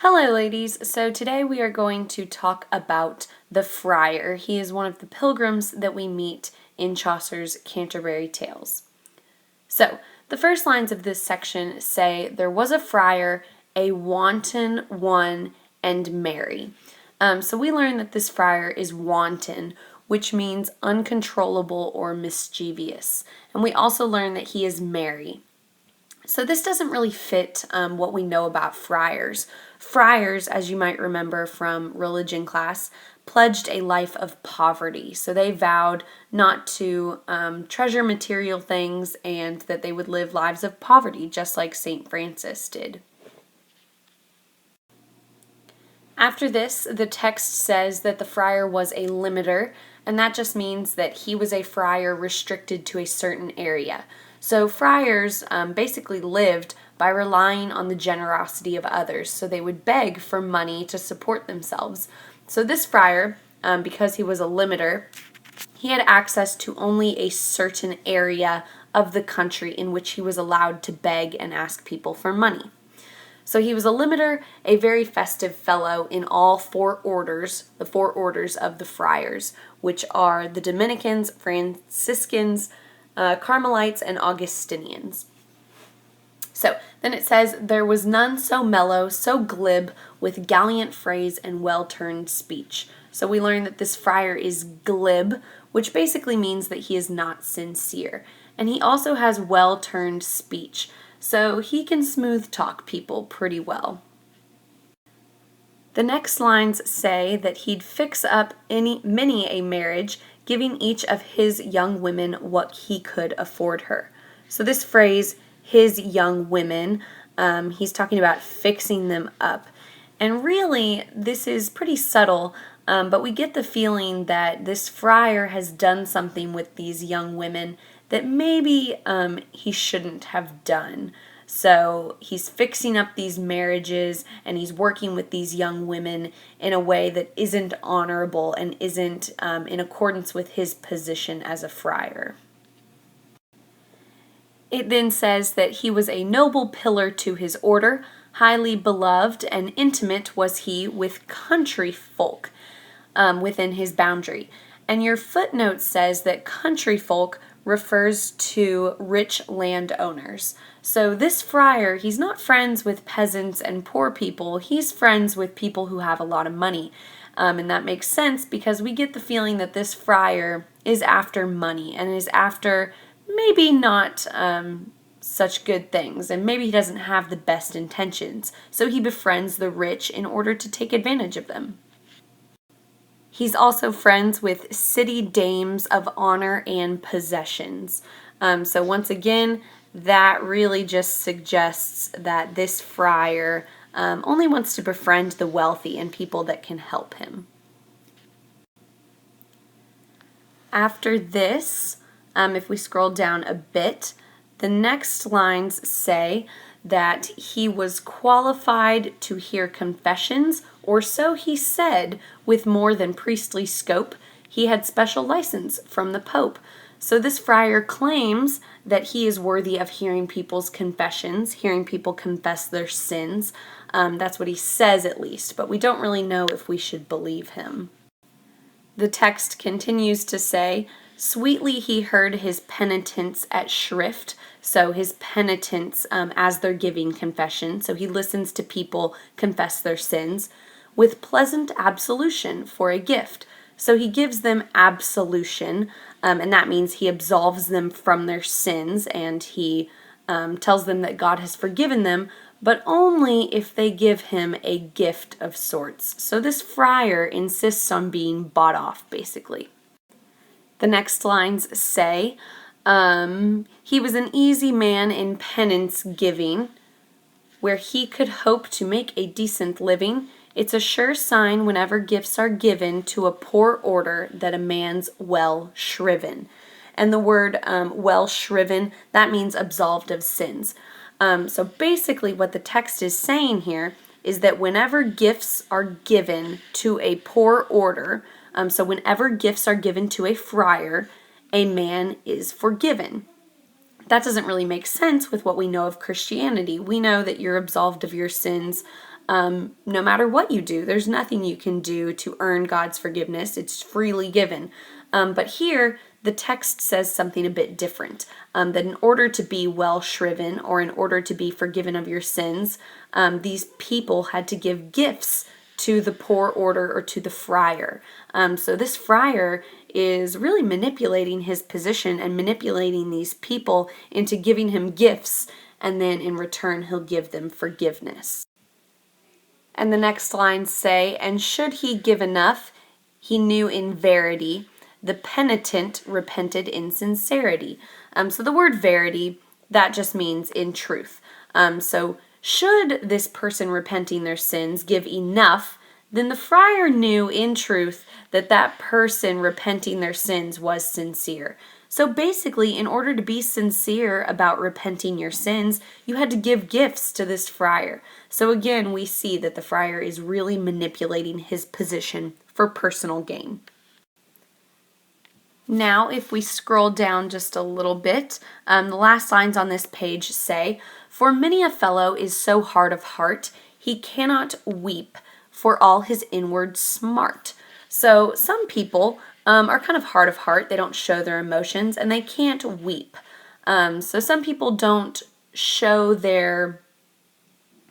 Hello, ladies. So today we are going to talk about the Friar. He is one of the pilgrims that we meet in Chaucer's Canterbury Tales. So, the first lines of this section say, "There was a friar, a wanton one, and merry." So we learn that this friar is wanton, which means uncontrollable or mischievous. And we also learn that he is merry. So this doesn't really fit what we know about friars. Friars, as you might remember from religion class, pledged a life of poverty. So they vowed not to treasure material things and that they would live lives of poverty, just like St. Francis did. After this, the text says that the friar was a limiter, and that just means that he was a friar restricted to a certain area. So friars basically lived by relying on the generosity of others. So they would beg for money to support themselves. So this friar, because he was a limiter, he had access to only a certain area of the country in which he was allowed to beg and ask people for money. So he was a limiter, a very festive fellow in all four orders, the four orders of the friars, which are the Dominicans, Franciscans, Carmelites, and Augustinians. So then it says, "There was none so mellow, so glib, with gallant phrase and well-turned speech." So we learn that this friar is glib, which basically means that he is not sincere. And he also has well-turned speech, so he can smooth talk people pretty well. The next lines say that he'd fix up many a marriage, giving each of his young women what he could afford her. So this phrase, his young women, he's talking about fixing them up. And really, this is pretty subtle, but we get the feeling that this friar has done something with these young women that maybe he shouldn't have done. So he's fixing up these marriages and he's working with these young women in a way that isn't honorable and isn't in accordance with his position as a friar. It then says that he was a noble pillar to his order, highly beloved, and intimate was he with country folk within his boundary. And your footnote says that country folk refers to rich landowners. So this friar, he's not friends with peasants and poor people, he's friends with people who have a lot of money. And that makes sense because we get the feeling that this friar is after money and is after maybe not such good things, and maybe he doesn't have the best intentions. So he befriends the rich in order to take advantage of them. He's also friends with city dames of honor and possessions. So once again, that really just suggests that this friar only wants to befriend the wealthy and people that can help him. After this, if we scroll down a bit, the next lines say that he was qualified to hear confessions, or so he said, with more than priestly scope. He had special license from the Pope. So this friar claims that he is worthy of hearing people's confessions, hearing people confess their sins. That's what he says at least, but we don't really know if we should believe him. The text continues to say, "Sweetly he heard his penitents at shrift," so his penitents as they're giving confession. So he listens to people confess their sins, "with pleasant absolution for a gift." So he gives them absolution, and that means he absolves them from their sins, and he tells them that God has forgiven them, but only if they give him a gift of sorts. So this friar insists on being bought off, basically. The next lines say, he was an easy man in penance giving, where he could hope to make a decent living. It's a sure sign whenever gifts are given to a poor order that a man's well shriven. And the word well shriven, that means absolved of sins. So basically what the text is saying here is that whenever gifts are given to a poor order, so whenever gifts are given to a friar, a man is forgiven. That doesn't really make sense with what we know of Christianity. We know that you're absolved of your sins no matter what you do. There's nothing you can do to earn God's forgiveness. It's freely given. But here, the text says something a bit different, that in order to be well shriven or in order to be forgiven of your sins, these people had to give gifts to the poor order or to the friar. So this friar is really manipulating his position and manipulating these people into giving him gifts, and then in return he'll give them forgiveness. And the next lines say, and should he give enough, he knew in verity, the penitent repented in sincerity. So the word verity, that just means in truth. So should this person repenting their sins give enough, then the friar knew in truth that that person repenting their sins was sincere. So basically, in order to be sincere about repenting your sins, you had to give gifts to this friar. So again, we see that the friar is really manipulating his position for personal gain. Now, if we scroll down just a little bit, the last lines on this page say, for many a fellow is so hard of heart, he cannot weep for all his inward smart. So some people are kind of hard of heart. They don't show their emotions and they can't weep. So some people don't show their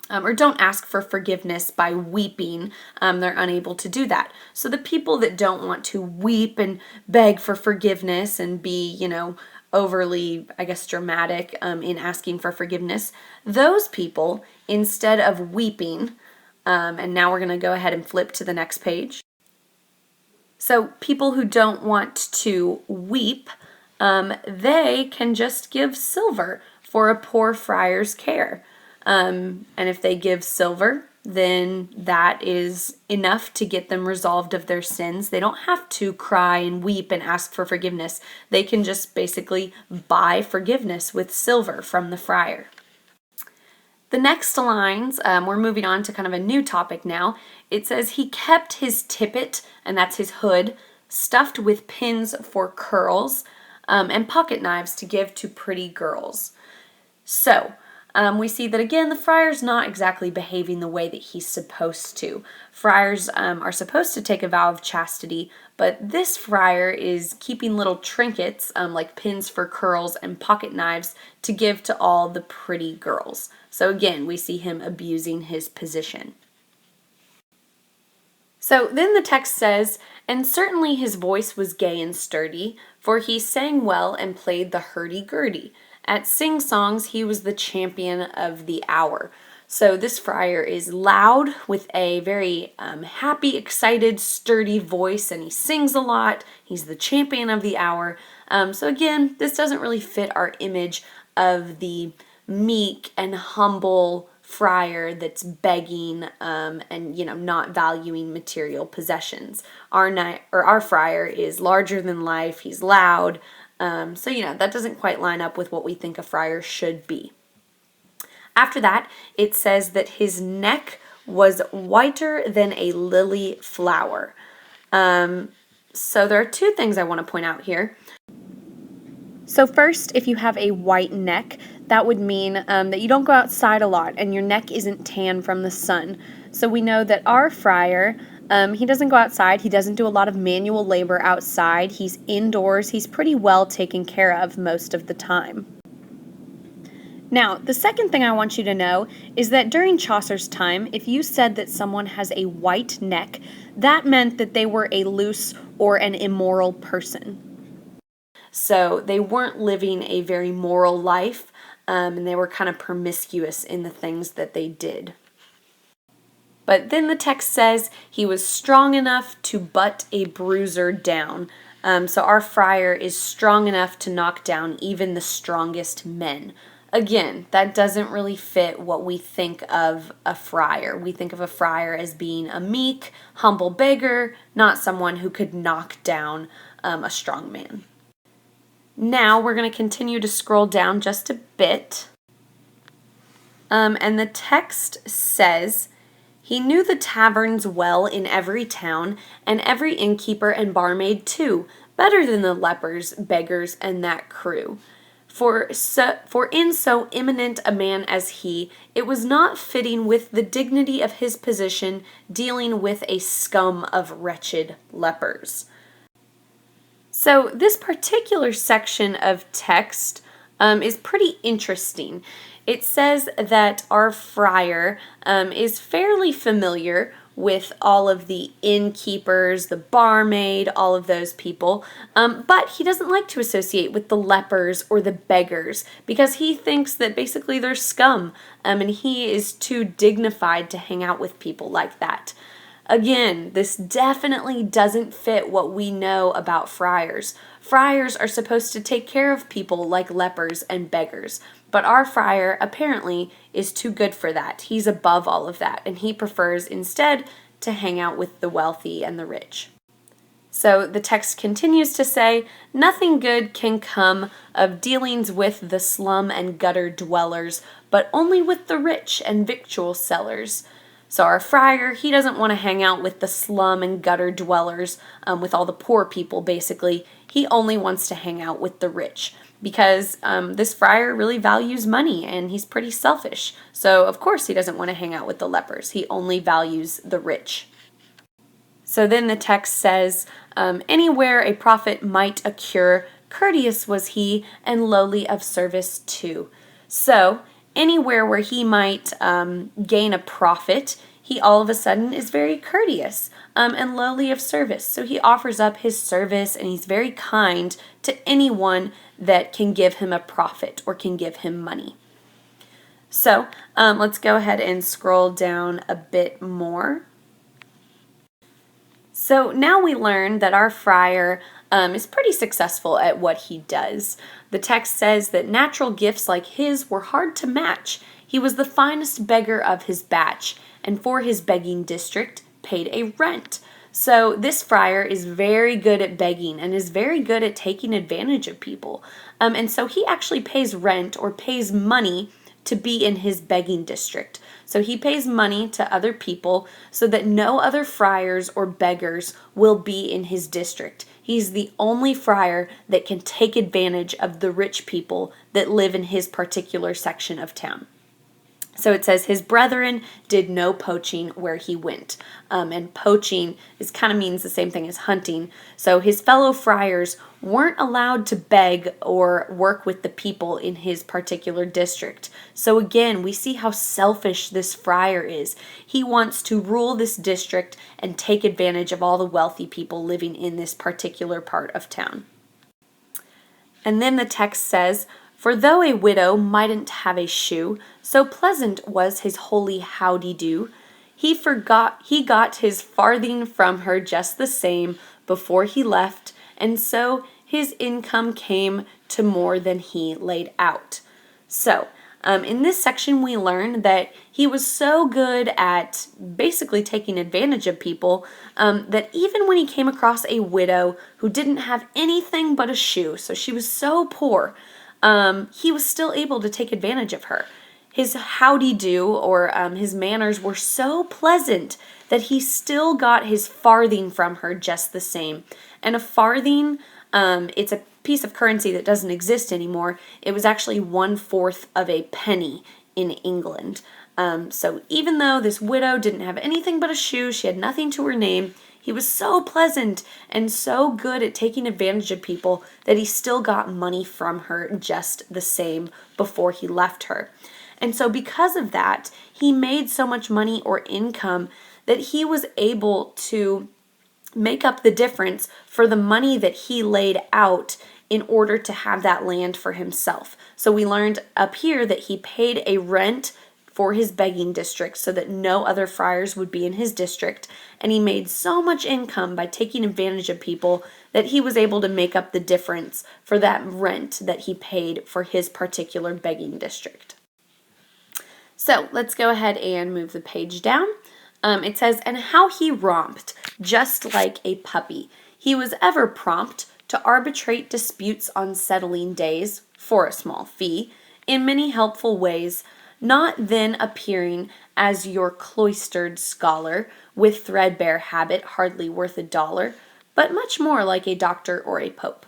or don't ask for forgiveness by weeping. They're unable to do that. So the people that don't want to weep and beg for forgiveness and be, overly, dramatic in asking for forgiveness, those people, instead of weeping, and now we're going to go ahead and flip to the next page. So people who don't want to weep, they can just give silver for a poor friar's care. And if they give silver, then that is enough to get them resolved of their sins. They don't have to cry and weep and ask for forgiveness. They can just basically buy forgiveness with silver from the friar. The next lines, we're moving on to kind of a new topic now. It says, he kept his tippet, and that's his hood, stuffed with pins for curls, and pocket knives to give to pretty girls. So, we see that again, the friar's not exactly behaving the way that he's supposed to. Friars are supposed to take a vow of chastity, but this friar is keeping little trinkets like pins for curls and pocket knives to give to all the pretty girls. So again, we see him abusing his position. So then the text says, and certainly his voice was gay and sturdy, for he sang well and played the hurdy-gurdy. At sing-songs, he was the champion of the hour. So this friar is loud with a very happy, excited, sturdy voice, and he sings a lot. He's the champion of the hour. So again, this doesn't really fit our image of the meek and humble friar that's begging and not valuing material possessions. Our friar is larger than life. He's loud. So that doesn't quite line up with what we think a friar should be. After that, it says that his neck was whiter than a lily flower. So there are two things I want to point out here. So first, if you have a white neck, that would mean that you don't go outside a lot and your neck isn't tan from the sun. So we know that our friar, he doesn't go outside. He doesn't do a lot of manual labor outside. He's indoors. He's pretty well taken care of most of the time. Now, the second thing I want you to know is that during Chaucer's time, if you said that someone has a white neck, that meant that they were a loose or an immoral person. So they weren't living a very moral life, and they were kind of promiscuous in the things that they did. But then the text says he was strong enough to butt a bruiser down. So our friar is strong enough to knock down even the strongest men. Again, that doesn't really fit what we think of a friar. We think of a friar as being a meek, humble beggar, not someone who could knock down a strong man. Now we're going to continue to scroll down just a bit. And the text says, he knew the taverns well in every town, and every innkeeper and barmaid too, better than the lepers, beggars, and that crew. For in so eminent a man as he, it was not fitting with the dignity of his position, dealing with a scum of wretched lepers. So this particular section of text is pretty interesting. It says that our friar is fairly familiar with all of the innkeepers, the barmaid, all of those people, but he doesn't like to associate with the lepers or the beggars because he thinks that basically they're scum, and he is too dignified to hang out with people like that. Again, this definitely doesn't fit what we know about friars. Friars are supposed to take care of people like lepers and beggars, but our friar apparently is too good for that. He's above all of that, and he prefers instead to hang out with the wealthy and the rich. So the text continues to say, nothing good can come of dealings with the slum and gutter dwellers, but only with the rich and victual sellers. So our friar, he doesn't want to hang out with the slum and gutter dwellers, with all the poor people, basically. He only wants to hang out with the rich because this friar really values money and he's pretty selfish. So, of course, he doesn't want to hang out with the lepers. He only values the rich. So then the text says, anywhere a prophet might occur, courteous was he and lowly of service too. So, anywhere where he might gain a profit, he all of a sudden is very courteous and lowly of service. So he offers up his service and he's very kind to anyone that can give him a profit or can give him money. So let's go ahead and scroll down a bit more. So now we learn that our friar is pretty successful at what he does. The text says that natural gifts like his were hard to match. He was the finest beggar of his batch, and for his begging district paid a rent. So this friar is very good at begging and is very good at taking advantage of people. And so he actually pays rent or pays money to be in his begging district. So he pays money to other people so that no other friars or beggars will be in his district. He's the only friar that can take advantage of the rich people that live in his particular section of town. So it says his brethren did no poaching where he went. And poaching kind of means the same thing as hunting. So his fellow friars weren't allowed to beg or work with the people in his particular district. So again, we see how selfish this friar is. He wants to rule this district and take advantage of all the wealthy people living in this particular part of town. And then the text says, for though a widow mightn't have a shoe, so pleasant was his holy howdy-do, he got his farthing from her just the same before he left, and so his income came to more than he laid out. So, in this section we learn that he was so good at basically taking advantage of people that even when he came across a widow who didn't have anything but a shoe, so she was so poor, he was still able to take advantage of her. His howdy-do or his manners were so pleasant that he still got his farthing from her just the same. And a farthing, it's a piece of currency that doesn't exist anymore. It was actually 1/4 of a penny in England. So even though this widow didn't have anything but a shoe, she had nothing to her name, he was so pleasant and so good at taking advantage of people that he still got money from her just the same before he left her. And so because of that, he made so much money or income that he was able to make up the difference for the money that he laid out in order to have that land for himself. So we learned up here that he paid a rent for his begging district so that no other friars would be in his district, and he made so much income by taking advantage of people that he was able to make up the difference for that rent that he paid for his particular begging district. So let's go ahead and move the page down. It says, and how he romped, just like a puppy. He was ever prompt to arbitrate disputes on settling days, for a small fee, in many helpful ways, not then appearing as your cloistered scholar, with threadbare habit hardly worth $1, but much more like a doctor or a pope.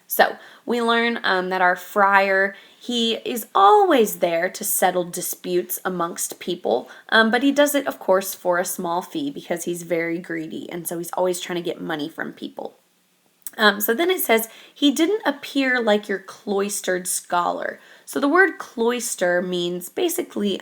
So we learn that our friar, he is always there to settle disputes amongst people, but he does it, of course, for a small fee because he's very greedy, and so he's always trying to get money from people. So then it says, he didn't appear like your cloistered scholar. So the word cloister means basically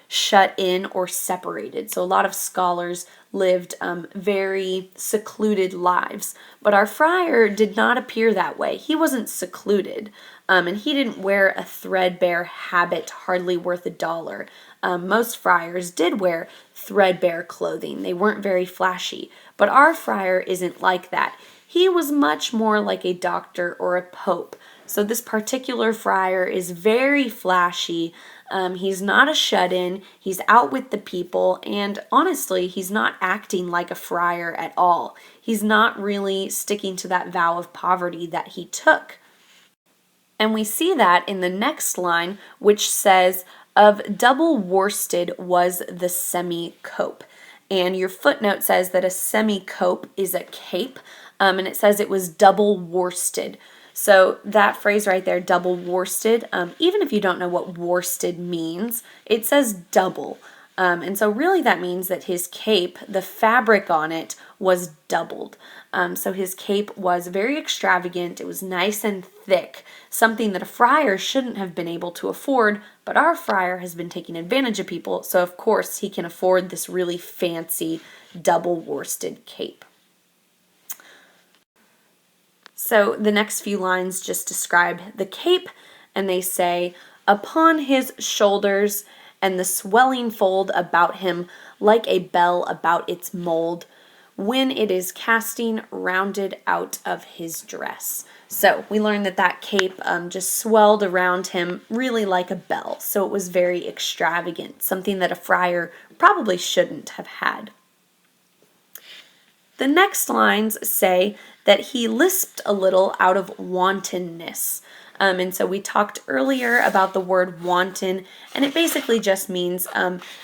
shut in or separated. So a lot of scholars lived very secluded lives. But our friar did not appear that way. He wasn't secluded. And he didn't wear a threadbare habit hardly worth $1. Most friars did wear threadbare clothing. They weren't very flashy. But our friar isn't like that. He was much more like a doctor or a pope. So this particular friar is very flashy. He's not a shut-in. He's out with the people. And honestly, he's not acting like a friar at all. He's not really sticking to that vow of poverty that he took. And we see that in the next line, which says, of double worsted was the semi-cope. And your footnote says that a semi-cope is a cape, and it says it was double worsted. So that phrase right there, double worsted, even if you don't know what worsted means, it says double. And so really that means that his cape, the fabric on it, was doubled. So his cape was very extravagant. It was nice and thick, something that a friar shouldn't have been able to afford, but our friar has been taking advantage of people, so of course he can afford this really fancy double worsted cape. So the next few lines just describe the cape, and they say, upon his shoulders and the swelling fold about him like a bell about its mold, when it is casting rounded out of his dress. So we learned that that cape just swelled around him really like a bell. So it was very extravagant, something that a friar probably shouldn't have had. The next lines say that he lisped a little out of wantonness. And so we talked earlier about the word wanton, and it basically just means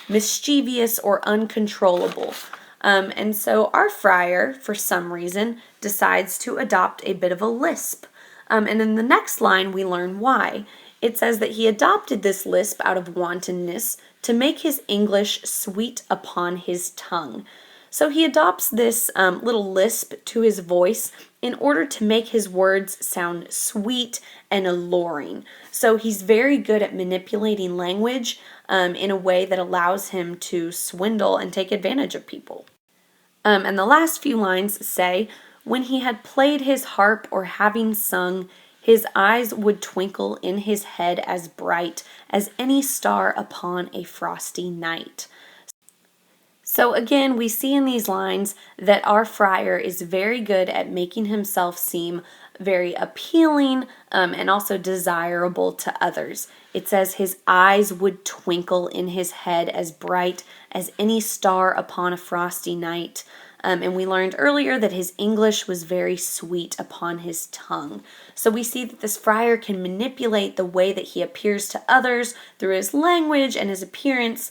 mischievous or uncontrollable. And so our friar, for some reason, decides to adopt a bit of a lisp. And in the next line, we learn why. It says that he adopted this lisp out of wantonness to make his English sweet upon his tongue. So he adopts this little lisp to his voice in order to make his words sound sweet and alluring. So he's very good at manipulating language in a way that allows him to swindle and take advantage of people. And the last few lines say, when he had played his harp or having sung, his eyes would twinkle in his head as bright as any star upon a frosty night. So again, we see in these lines that our friar is very good at making himself seem very appealing and also desirable to others. It says his eyes would twinkle in his head as bright as any star upon a frosty night. And we learned earlier that his English was very sweet upon his tongue. So we see that this friar can manipulate the way that he appears to others through his language and his appearance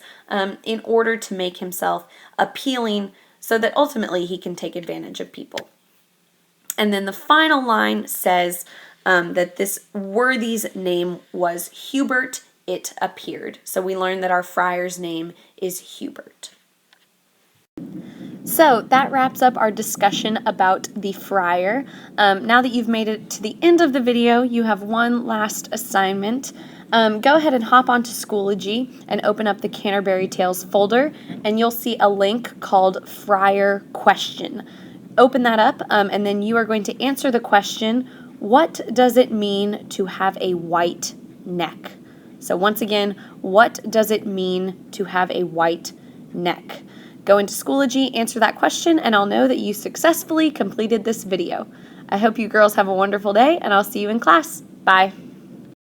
in order to make himself appealing so that ultimately he can take advantage of people. And then the final line says that this worthy's name was Hubert, it appeared. So we learned that our friar's name is Hubert. So that wraps up our discussion about the friar. Now that you've made it to the end of the video, you have one last assignment. Go ahead and hop onto Schoology and open up the Canterbury Tales folder, and you'll see a link called Friar Question. Open that up, and then you are going to answer the question, what does it mean to have a white neck? So once again, what does it mean to have a white neck? Go into Schoology, answer that question, and I'll know that you successfully completed this video. I hope you girls have a wonderful day, and I'll see you in class. Bye.